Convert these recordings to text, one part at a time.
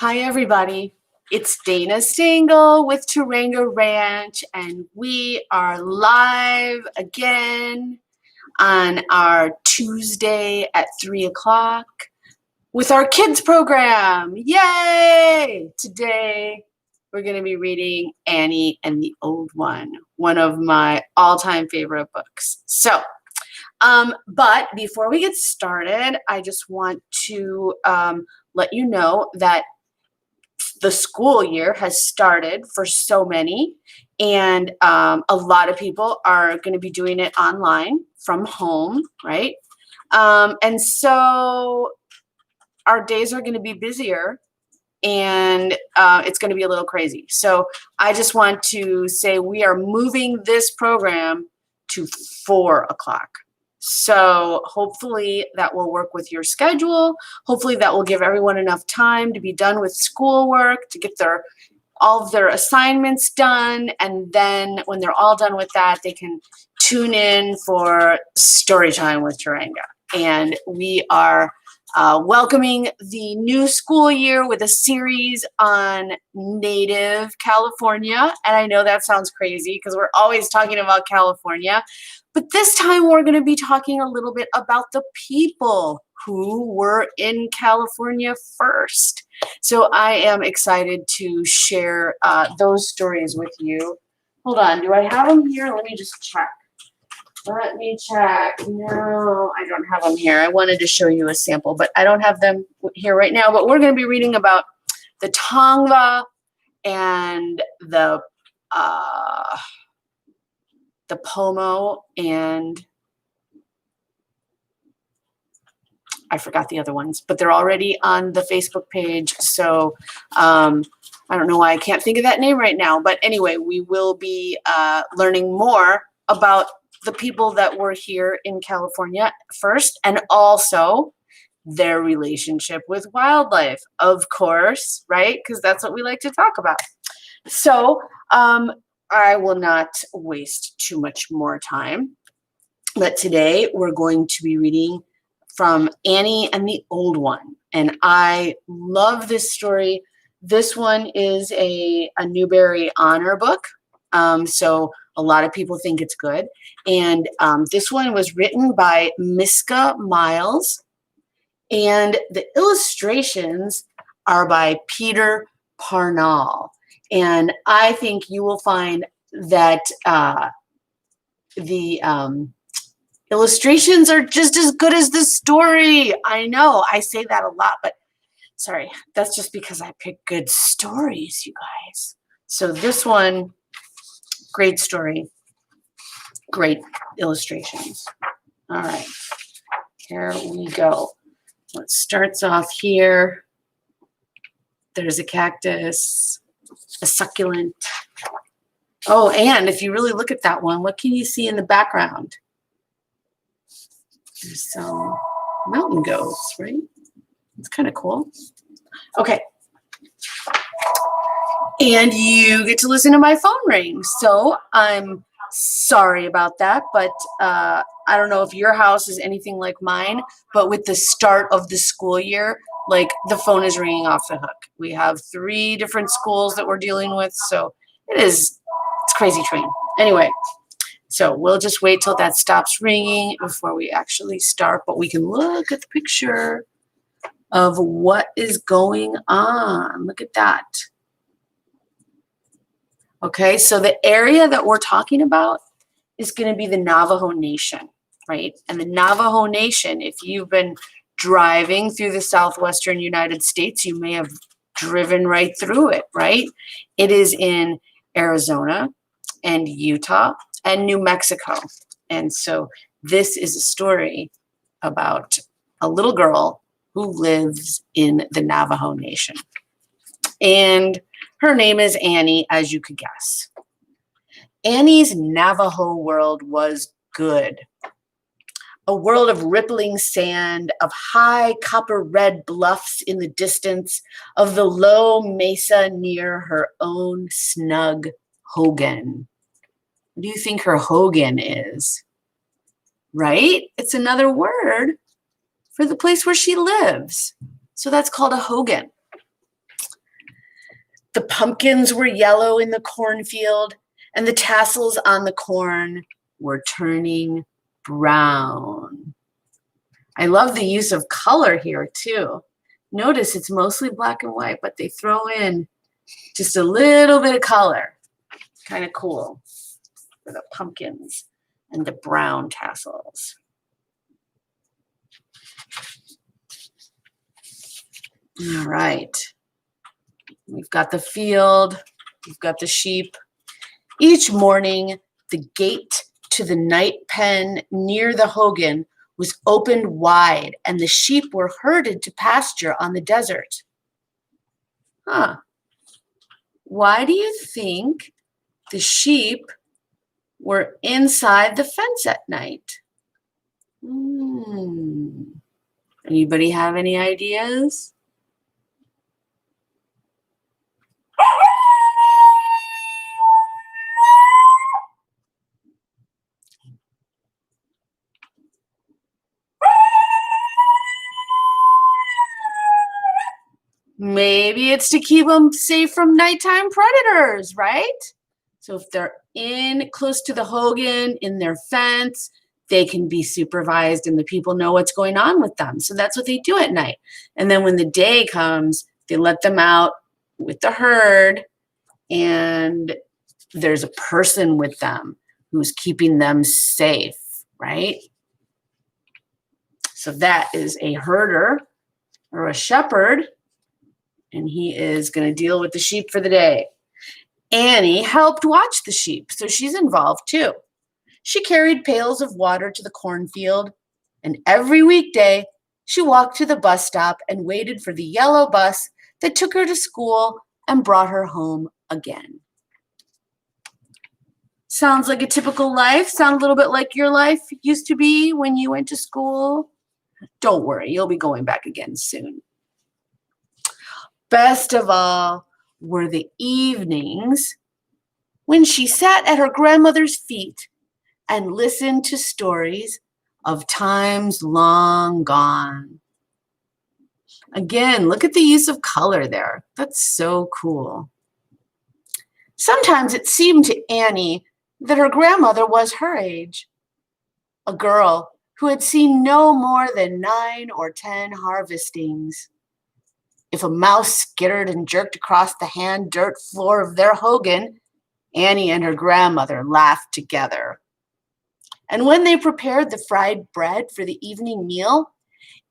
Hi, everybody. It's Dana Stengel with Turanga Ranch, and we are live again on our Tuesday at 3 o'clock with our kids program. Yay! Today, we're going to be reading Annie and the Old one of my all-time favorite books. But before we get started, I just want to let you know that the school year has started for so many, and a lot of people are going to be doing it online from home, right? And so our days are going to be busier, and it's going to be a little crazy. So I just want to say we are moving this program to 4 o'clock. So hopefully that will work with your schedule. Hopefully that will give everyone enough time to be done with schoolwork, to get all of their assignments done. And then when they're all done with that, they can tune in for story time with Turanga. And we are welcoming the new school year with a series on Native California. And I know that sounds crazy because we're always talking about California. But this time we're going to be talking a little bit about the people who were in California first. So I am excited to share those stories with you. Hold on, do I have them here? Let me just check. Let me check. No, I don't have them here. I wanted to show you a sample, but I don't have them here right now. But we're going to be reading about the Tongva and the Pomo, and I forgot the other ones, but they're already on the Facebook page. So I don't know why I can't think of that name right now. But anyway, we will be learning more about the people that were here in California first, and also their relationship with wildlife, of course, right? Because that's what we like to talk about. So I will not waste too much more time, but today we're going to be reading from Annie and the Old One, and I love this story. This one is a Newbery Honor book, so a lot of people think it's good, and this one was written by Miska Miles, and the illustrations are by Peter Parnall. And I think you will find that the illustrations are just as good as the story. I know I say that a lot, but sorry, that's just because I pick good stories, you guys. So this one, great story, great illustrations. All right, here we go. It starts off here. There's a cactus, a succulent. Oh, and if you really look at that one, what can you see in the background? There's some mountain goats, right? It's kind of cool. Okay. And you get to listen to my phone ring. So I'm sorry about that, but I don't know if your house is anything like mine, but with the start of the school year, like the phone is ringing off the hook. We have 3 different schools that we're dealing with, so it's crazy train. Anyway, so we'll just wait till that stops ringing before we actually start, but we can look at the picture of what is going on. Look at that. Okay, so the area that we're talking about is going to be the Navajo Nation, right? And the Navajo Nation, if you've been driving through the southwestern United States, you may have driven right through it, right? It is in Arizona and Utah and New Mexico. And so this is a story about a little girl who lives in the Navajo Nation. And her name is Annie, as you could guess. Annie's Navajo world was good. A world of rippling sand, of high copper red bluffs in the distance, of the low mesa near her own snug hogan. What do you think her hogan is? Right? It's another word for the place where she lives. So that's called a hogan. The pumpkins were yellow in the cornfield, and the tassels on the corn were turning brown. I love the use of color here too. Notice it's mostly black and white, but they throw in just a little bit of color. Kind of cool for the pumpkins and the brown tassels. All right. We've got the field. We've got the sheep. Each morning, the gate to the night pen near the hogan was opened wide, and the sheep were herded to pasture on the desert. Why do you think the sheep were inside the fence at night? Anybody have any ideas? Maybe it's to keep them safe from nighttime predators, right? So if they're in close to the hogan in their fence, they can be supervised and the people know what's going on with them. So that's what they do at night. And then when the day comes, they let them out with the herd, and there's a person with them who's keeping them safe, right? So that is a herder or a shepherd, and he is going to deal with the sheep for the day. Annie helped watch the sheep, so she's involved too. She carried pails of water to the cornfield, and every weekday she walked to the bus stop and waited for the yellow bus that took her to school and brought her home again. Sounds like a typical life. Sound a little bit like your life used to be when you went to school. Don't worry, you'll be going back again soon. Best of all were the evenings when she sat at her grandmother's feet and listened to stories of times long gone. Again, look at the use of color there. That's so cool. Sometimes it seemed to Annie that her grandmother was her age, a girl who had seen no more than 9 or 10 harvestings. If a mouse skittered and jerked across the hand dirt floor of their hogan, Annie and her grandmother laughed together. And when they prepared the fried bread for the evening meal,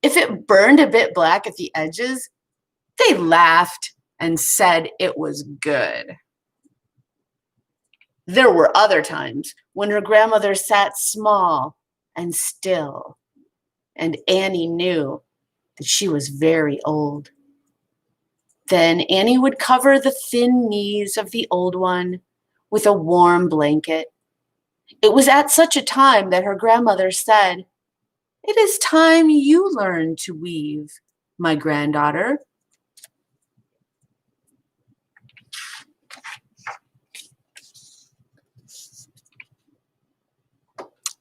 if it burned a bit black at the edges, they laughed and said it was good. There were other times when her grandmother sat small and still, and Annie knew that she was very old. Then Annie would cover the thin knees of the old one with a warm blanket. It was at such a time that her grandmother said, "It is time you learned to weave, my granddaughter."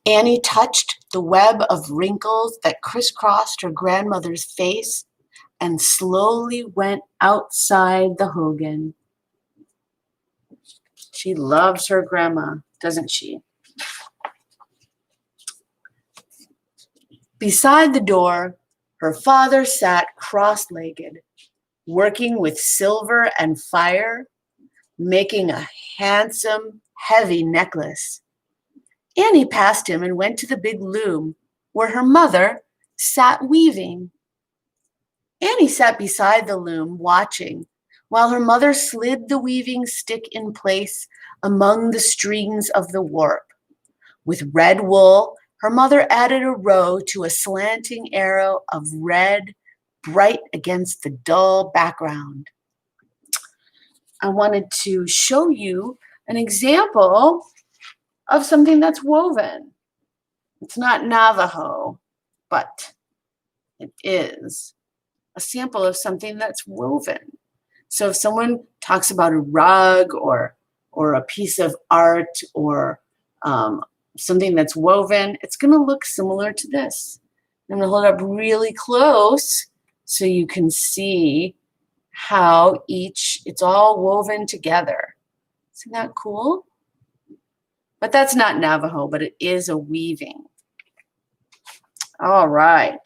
Annie touched the web of wrinkles that crisscrossed her grandmother's face and slowly went outside the hogan. She loves her grandma, doesn't she? Beside the door, her father sat cross-legged, working with silver and fire, making a handsome, heavy necklace. Annie passed him and went to the big loom where her mother sat weaving. Annie sat beside the loom, watching, while her mother slid the weaving stick in place among the strings of the warp. With red wool, her mother added a row to a slanting arrow of red, bright against the dull background. I wanted to show you an example of something that's woven. It's not Navajo, but it is a sample of something that's woven. So if someone talks about a rug or a piece of art or something that's woven, it's going to look similar to this. I'm going to hold it up really close so you can see how it's all woven together. Isn't that cool? But that's not Navajo, but it is a weaving. All right.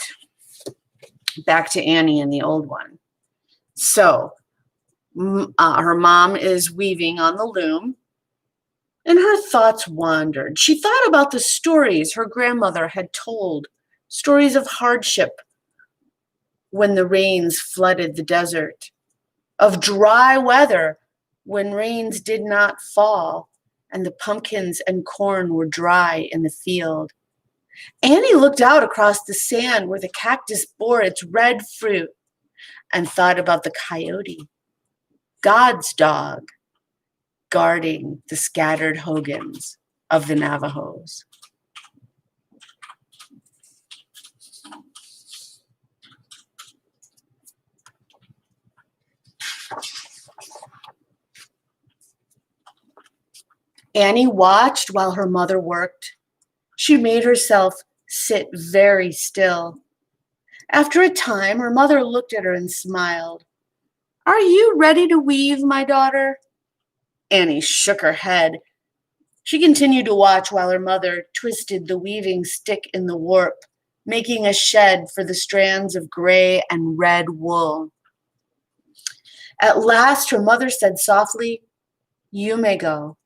Back to Annie and the old one. So her mom is weaving on the loom, and her thoughts wandered. She thought about the stories her grandmother had told, stories of hardship when the rains flooded the desert, of dry weather when rains did not fall and the pumpkins and corn were dry in the field. Annie looked out across the sand where the cactus bore its red fruit and thought about the coyote, God's dog, guarding the scattered hogans of the Navajos. Annie watched while her mother worked. She made herself sit very still. After a time, her mother looked at her and smiled. "Are you ready to weave, my daughter?" Annie shook her head. She continued to watch while her mother twisted the weaving stick in the warp, making a shed for the strands of gray and red wool. At last, her mother said softly, "You may go,"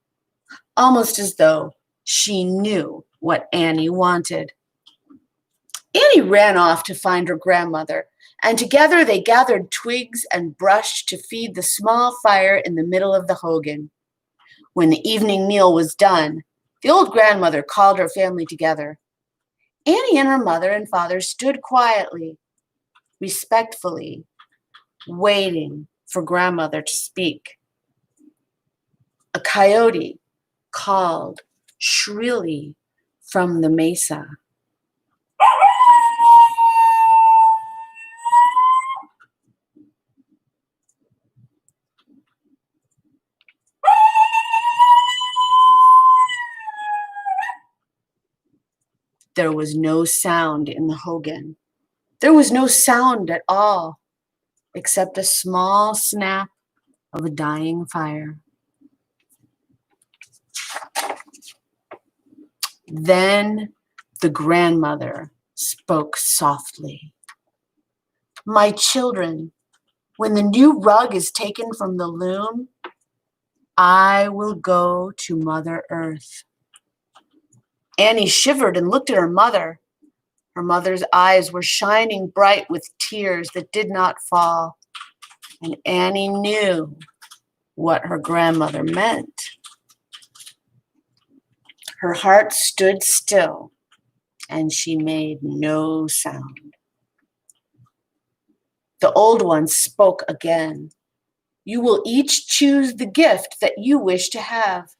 almost as though she knew what Annie wanted. Annie ran off to find her grandmother, and together they gathered twigs and brush to feed the small fire in the middle of the hogan. When the evening meal was done, the old grandmother called her family together. Annie and her mother and father stood quietly, respectfully, waiting for grandmother to speak. A coyote called shrilly from the mesa. There was no sound in the hogan. There was no sound at all, except a small snap of a dying fire. Then the grandmother spoke softly. "My children, when the new rug is taken from the loom, I will go to Mother Earth." Annie shivered and looked at her mother. Her mother's eyes were shining bright with tears that did not fall, and Annie knew what her grandmother meant. Her heart stood still, and she made no sound. The old one spoke again. "You will each choose the gift that you wish to have."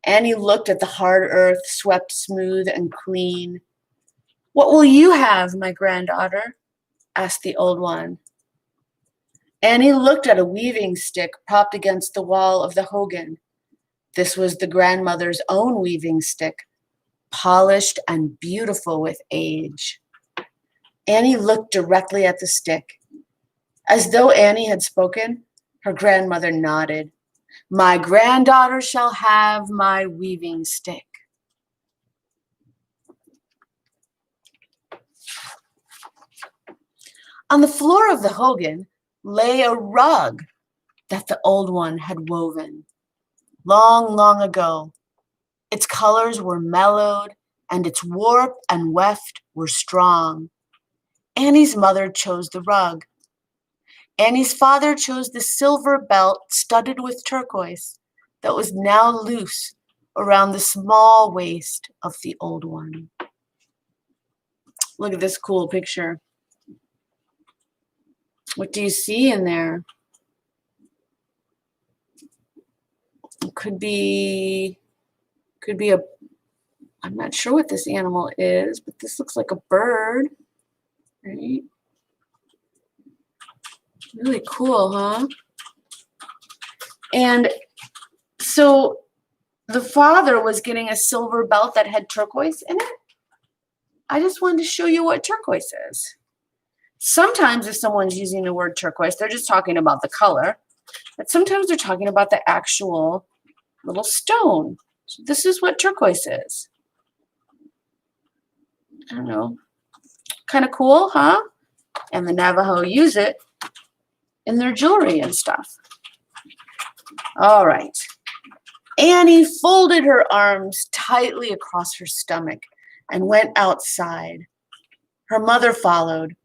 Annie looked at the hard earth, swept smooth and clean. "What will you have, my granddaughter?" asked the old one. Annie looked at a weaving stick propped against the wall of the hogan. This was the grandmother's own weaving stick, polished and beautiful with age. Annie looked directly at the stick. As though Annie had spoken, her grandmother nodded. "My granddaughter shall have my weaving stick." On the floor of the hogan lay a rug that the old one had woven long, long ago. Its colors were mellowed, and its warp and weft were strong. Annie's mother chose the rug. Annie's father chose the silver belt studded with turquoise that was now loose around the small waist of the old one. Look at this cool picture. What do you see in there? It could be a, I'm not sure what this animal is, but this looks like a bird, right? Really cool, huh? And so the father was getting a silver belt that had turquoise in it. I just wanted to show you what turquoise is. Sometimes if someone's using the word turquoise, they're just talking about the color, but sometimes they're talking about the actual little stone. So this is what turquoise is. I don't know. Kind of cool, huh? And the Navajo use it in their jewelry and stuff. All right. Annie folded her arms tightly across her stomach and went outside. Her mother followed.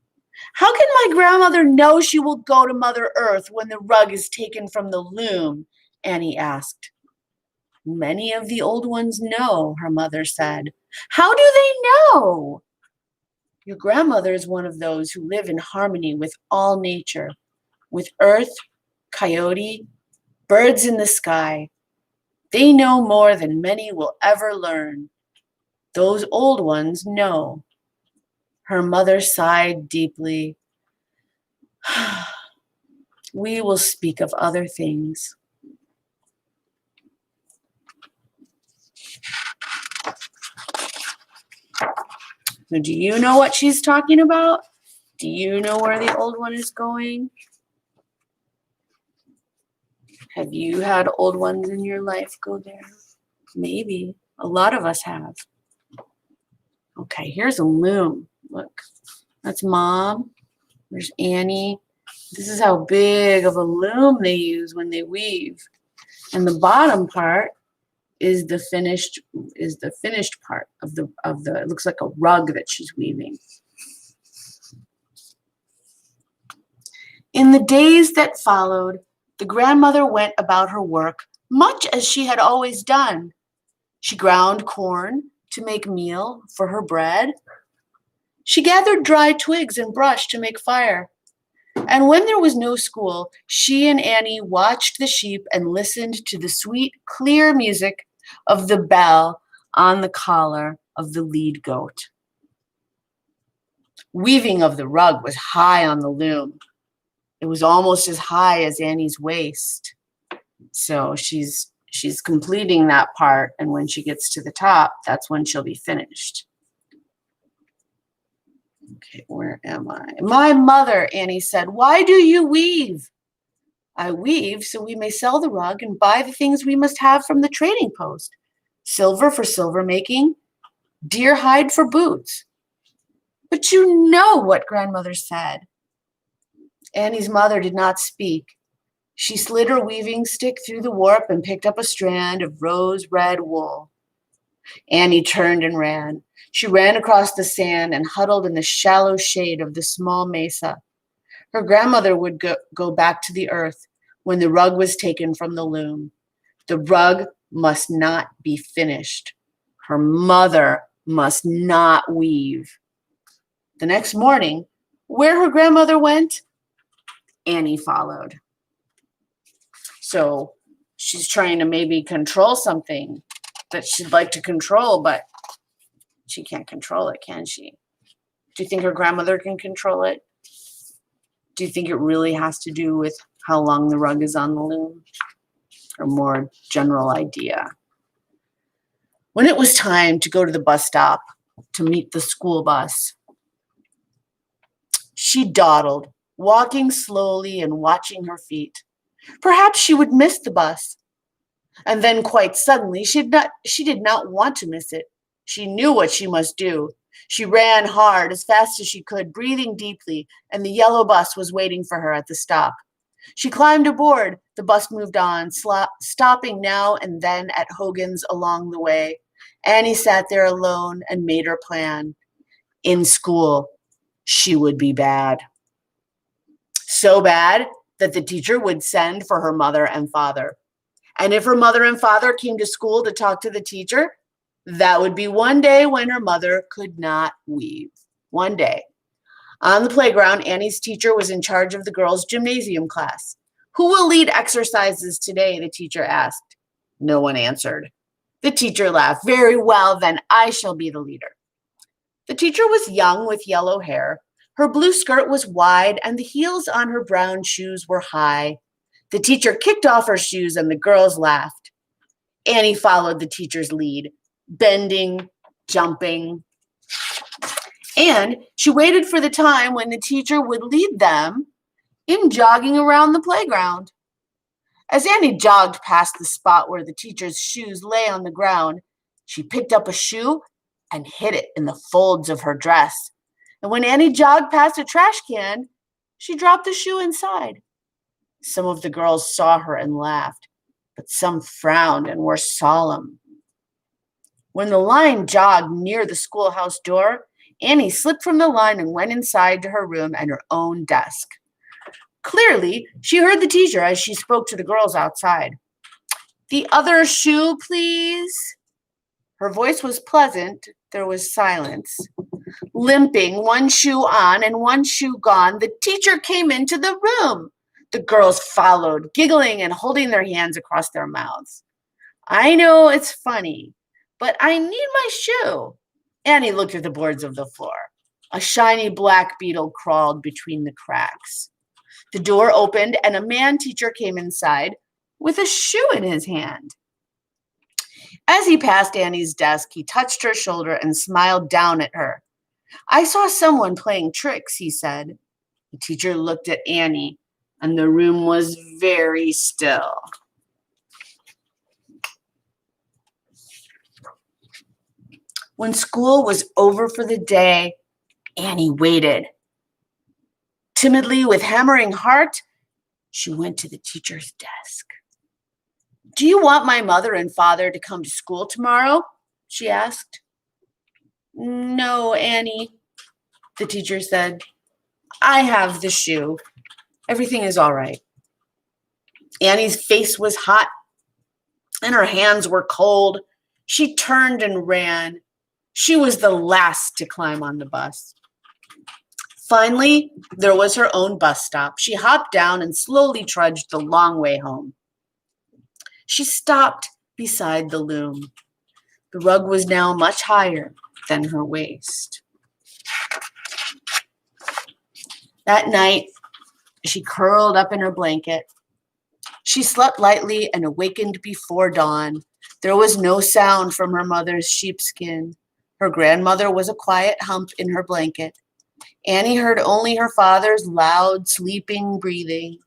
How can my grandmother know she will go to Mother Earth when the rug is taken from the loom? Annie asked. Many of the old ones know, her mother said. How do they know? Your grandmother is one of those who live in harmony with all nature, with earth, coyote, birds in the sky. They know more than many will ever learn. Those old ones know. Her mother sighed deeply. We will speak of other things. So do you know what she's talking about? Do you know where the old one is going? Have you had old ones in your life go there? Maybe. A lot of us have. Okay, here's a loom. Look, that's Mom. There's Annie. This is how big of a loom they use when they weave. And the bottom part is the finished part of the it looks like a rug that she's weaving. In the days that followed, the grandmother went about her work much as she had always done. She ground corn to make meal for her bread. She gathered dry twigs and brush to make fire. And when there was no school, she and Annie watched the sheep and listened to the sweet, clear music of the bell on the collar of the lead goat. Weaving of the rug was high on the loom. It was almost as high as Annie's waist. So she's completing that part, and when she gets to the top, that's when she'll be finished. Okay, where am I? My mother, Annie said, why do you weave? I weave so we may sell the rug and buy the things we must have from the trading post. Silver for silver making, deer hide for boots. But you know what grandmother said. Annie's mother did not speak. She slid her weaving stick through the warp and picked up a strand of rose red wool. Annie turned and ran. She ran across the sand and huddled in the shallow shade of the small mesa. Her grandmother would go back to the earth when the rug was taken from the loom. The rug must not be finished. Her mother must not weave. The next morning, where her grandmother went, Annie followed. So she's trying to maybe control something that she'd like to control, but she can't control it, can she? Do you think her grandmother can control it? Do you think it really has to do with how long the rug is on the loom? Or more general idea? When it was time to go to the bus stop to meet the school bus, she dawdled, walking slowly and watching her feet. Perhaps she would miss the bus. And then quite suddenly, she did not want to miss it. She knew what she must do. She ran hard, as fast as she could, breathing deeply, and the yellow bus was waiting for her at the stop. She climbed aboard. The bus moved on, stopping now and then at Hogan's along the way. Annie sat there alone and made her plan. In school, she would be bad. So bad that the teacher would send for her mother and father. And if her mother and father came to school to talk to the teacher, that would be one day when her mother could not weave. One day. On the playground, Annie's teacher was in charge of the girls' gymnasium class. Who will lead exercises today? The teacher asked. No one answered. The teacher laughed. Very well, then I shall be the leader. The teacher was young with yellow hair. Her blue skirt was wide and the heels on her brown shoes were high. The teacher kicked off her shoes and the girls laughed. Annie followed the teacher's lead, bending, jumping. And she waited for the time when the teacher would lead them in jogging around the playground. As Annie jogged past the spot where the teacher's shoes lay on the ground, she picked up a shoe and hid it in the folds of her dress. And when Annie jogged past a trash can, she dropped the shoe inside. Some of the girls saw her and laughed, but some frowned and were solemn. When the line jogged near the schoolhouse door, Annie slipped from the line and went inside to her room and her own desk. Clearly, she heard the teacher as she spoke to the girls outside. "The other shoe, please." Her voice was pleasant. There was silence. Limping, one shoe on and one shoe gone, the teacher came into the room. The girls followed, giggling and holding their hands across their mouths. "I know it's funny, but I need my shoe." Annie looked at the boards of the floor. A shiny black beetle crawled between the cracks. The door opened and a man teacher came inside with a shoe in his hand. As he passed Annie's desk, he touched her shoulder and smiled down at her. "I saw someone playing tricks," he said. The teacher looked at Annie, and the room was very still. When school was over for the day, Annie waited. Timidly, with hammering heart, she went to the teacher's desk. "Do you want my mother and father to come to school tomorrow?" she asked. "No, Annie," the teacher said. "I have the shoe. Everything is all right." Annie's face was hot and her hands were cold. She turned and ran. She was the last to climb on the bus. Finally, there was her own bus stop. She hopped down and slowly trudged the long way home. She stopped beside the loom. The rug was now much higher than her waist. That night, she curled up in her blanket. She slept lightly and awakened before dawn. There was no sound from her mother's sheepskin. Her grandmother was a quiet hump in her blanket. Annie heard only her father's loud, sleeping breathing.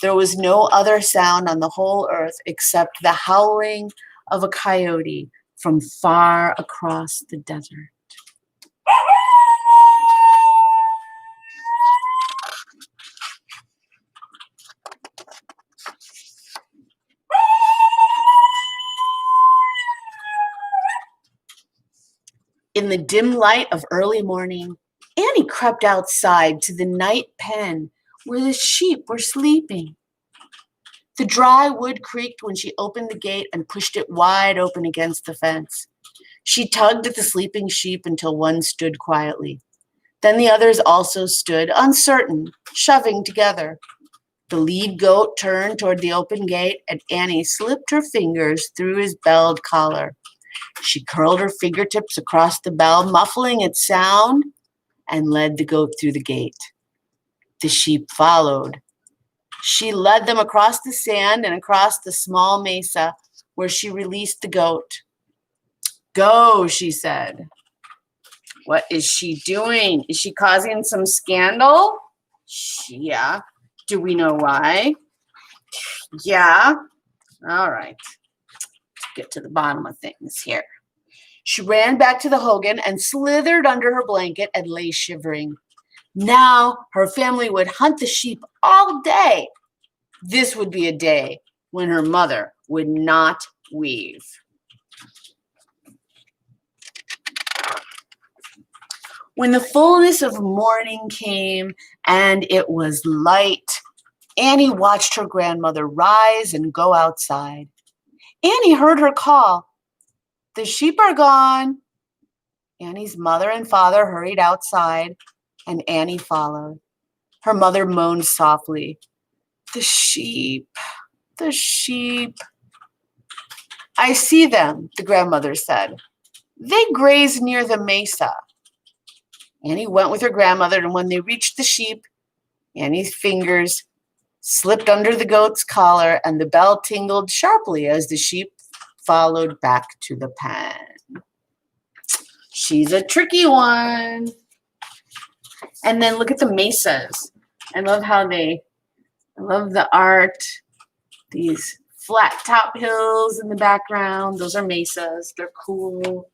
There was no other sound on the whole earth except the howling of a coyote from far across the desert. In the dim light of early morning, Annie crept outside to the night pen where the sheep were sleeping. The dry wood creaked when she opened the gate and pushed it wide open against the fence. She tugged at the sleeping sheep until one stood quietly. Then the others also stood, uncertain, shoving together. The lead goat turned toward the open gate, and Annie slipped her fingers through his belled collar. She curled her fingertips across the bell, muffling its sound, and led the goat through the gate. The sheep followed. She led them across the sand and across the small mesa where she released the goat. "Go," she said. What is she doing? Is she causing some scandal? Yeah. Do we know why? Yeah. All right. Let's get to the bottom of things here. She ran back to the hogan and slithered under her blanket and lay shivering. Now her family would hunt the sheep all day. This would be a day when her mother would not weave. When the fullness of morning came and it was light, Annie watched her grandmother rise and go outside. Annie heard her call, "The sheep are gone." Annie's mother and father hurried outside, and Annie followed. Her mother moaned softly, "The sheep, the sheep." "I see them," the grandmother said. "They graze near the mesa." Annie went with her grandmother, and when they reached the sheep, Annie's fingers slipped under the goat's collar, and the bell tingled sharply as the sheep followed back to the pen. She's a tricky one. And then look at the mesas. I love the art. These flat top hills in the background. Those are mesas. They're cool.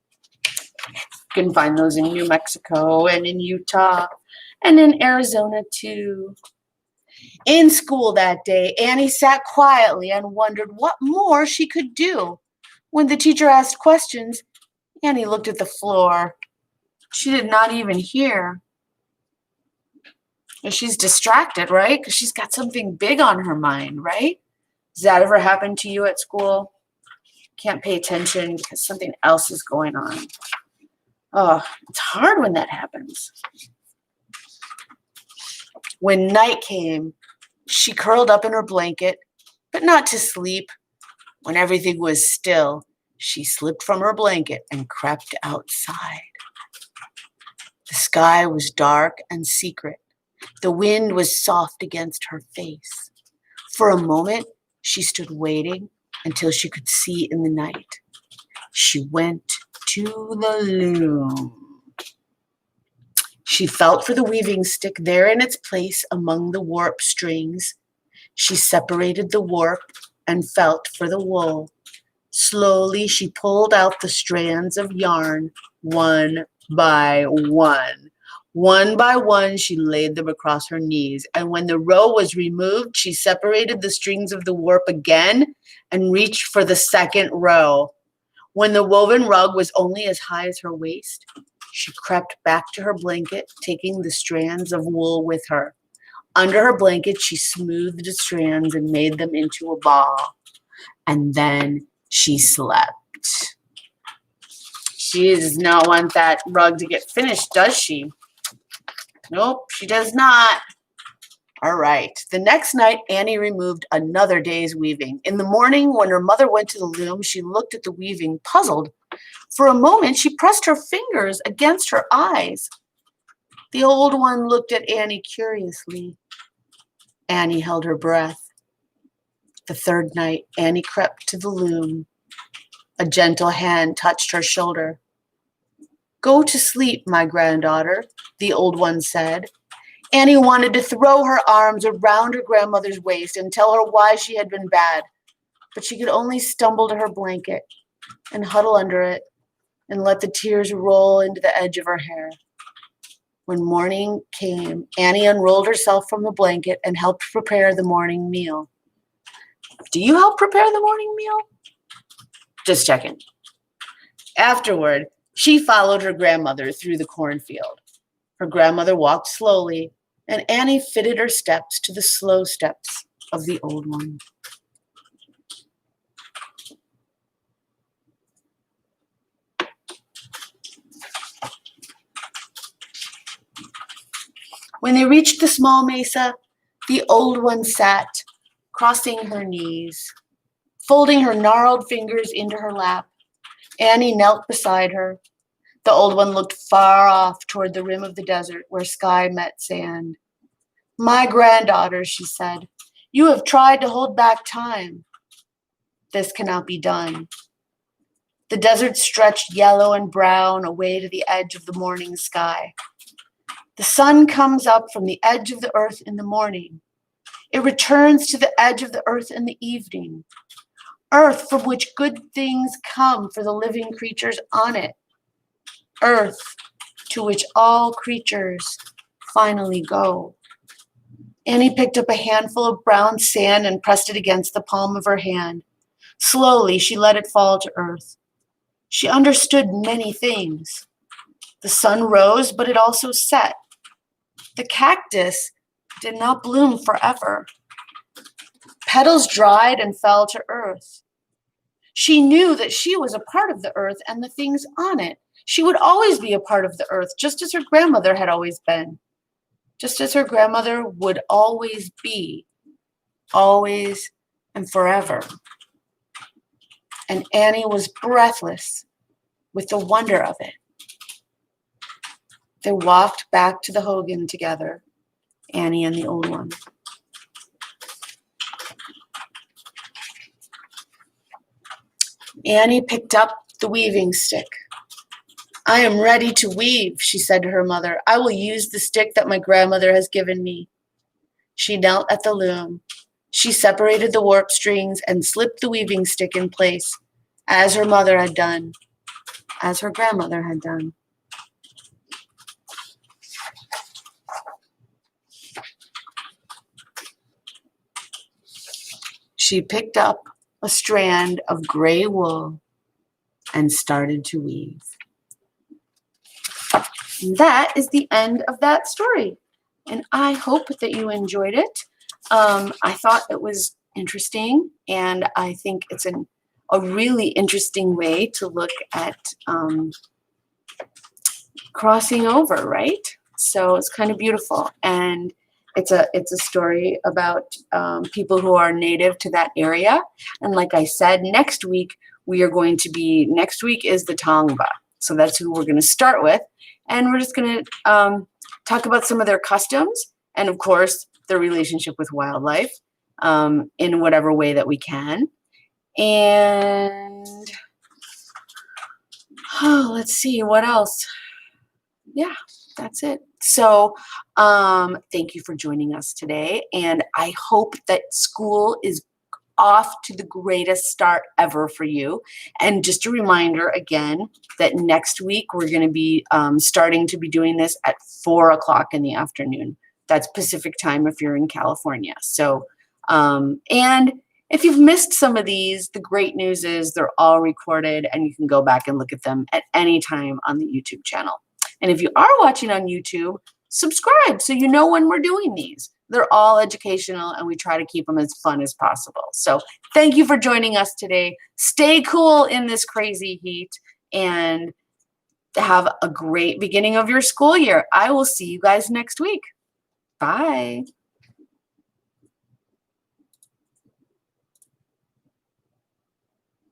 You can find those in New Mexico and in Utah and in Arizona too. In school that day, Annie sat quietly and wondered what more she could do. When the teacher asked questions, Annie looked at the floor. She did not even hear. She's distracted, right? Because she's got something big on her mind, right? Does that ever happen to you at school? Can't pay attention because something else is going on. Oh, it's hard when that happens. When night came, she curled up in her blanket, but not to sleep. When everything was still, she slipped from her blanket and crept outside. The sky was dark and secret. The wind was soft against her face. For a moment, she stood waiting until she could see in the night. She went to the loom. She felt for the weaving stick there in its place among the warp strings. She separated the warp and felt for the wool. Slowly, she pulled out the strands of yarn one by one. One by one, she laid them across her knees, and when the row was removed, she separated the strings of the warp again and reached for the second row. When the woven rug was only as high as her waist, she crept back to her blanket, taking the strands of wool with her. Under her blanket, she smoothed the strands and made them into a ball. And then she slept. She does not want that rug to get finished, does she? Nope, she does not. All right. The next night, Annie removed another day's weaving. In the morning, when her mother went to the loom, she looked at the weaving, puzzled. For a moment, she pressed her fingers against her eyes. The old one looked at Annie curiously. Annie held her breath. The third night, Annie crept to the loom. A gentle hand touched her shoulder. "Go to sleep, my granddaughter," the old one said. Annie wanted to throw her arms around her grandmother's waist and tell her why she had been bad, but she could only stumble to her blanket and huddle under it and let the tears roll into the edge of her hair. When morning came, Annie unrolled herself from the blanket and helped prepare the morning meal. Do you help prepare the morning meal? Just checking. Afterward, she followed her grandmother through the cornfield. Her grandmother walked slowly, and Annie fitted her steps to the slow steps of the old one. When they reached the small mesa, the old one sat, crossing her knees, folding her gnarled fingers into her lap. Annie knelt beside her. The old one looked far off toward the rim of the desert where sky met sand. "My granddaughter," she said, "you have tried to hold back time. This cannot be done." The desert stretched yellow and brown away to the edge of the morning sky. The sun comes up from the edge of the earth in the morning. It returns to the edge of the earth in the evening. Earth from which good things come for the living creatures on it. Earth to which all creatures finally go. Annie picked up a handful of brown sand and pressed it against the palm of her hand. Slowly, she let it fall to earth. She understood many things. The sun rose, but it also set. The cactus did not bloom forever. Petals dried and fell to earth. She knew that she was a part of the earth and the things on it. She would always be a part of the earth, just as her grandmother had always been. Just as her grandmother would always be, always and forever. And Annie was breathless with the wonder of it. They walked back to the hogan together, Annie and the old one. Annie picked up the weaving stick. I am ready to weave, she said to her mother. I will use the stick that my grandmother has given me. She knelt at the loom. She separated the warp strings and slipped the weaving stick in place, as her mother had done, as her grandmother had done. She picked up a strand of gray wool and started to weave. And that is the end of that story. And I hope that you enjoyed it. I thought it was interesting, and I think it's a really interesting way to look at crossing over, right? So it's kind of beautiful, and it's a story about people who are native to that area. And like I said, next week is the Tongva, so that's who we're going to start with, and we're just going to talk about some of their customs and, of course, their relationship with wildlife in whatever way that we can. And let's see what else. Yeah, that's it. So thank you for joining us today. And I hope that school is off to the greatest start ever for you. And just a reminder again that next week we're going to be starting to be doing this at 4 o'clock in the afternoon. That's Pacific time if you're in California. So, and if you've missed some of these, the great news is they're all recorded and you can go back and look at them at any time on the YouTube channel. And if you are watching on YouTube, subscribe so you know when we're doing these. They're all educational and we try to keep them as fun as possible. So thank you for joining us today. Stay cool in this crazy heat and have a great beginning of your school year. I will see you guys next week. Bye.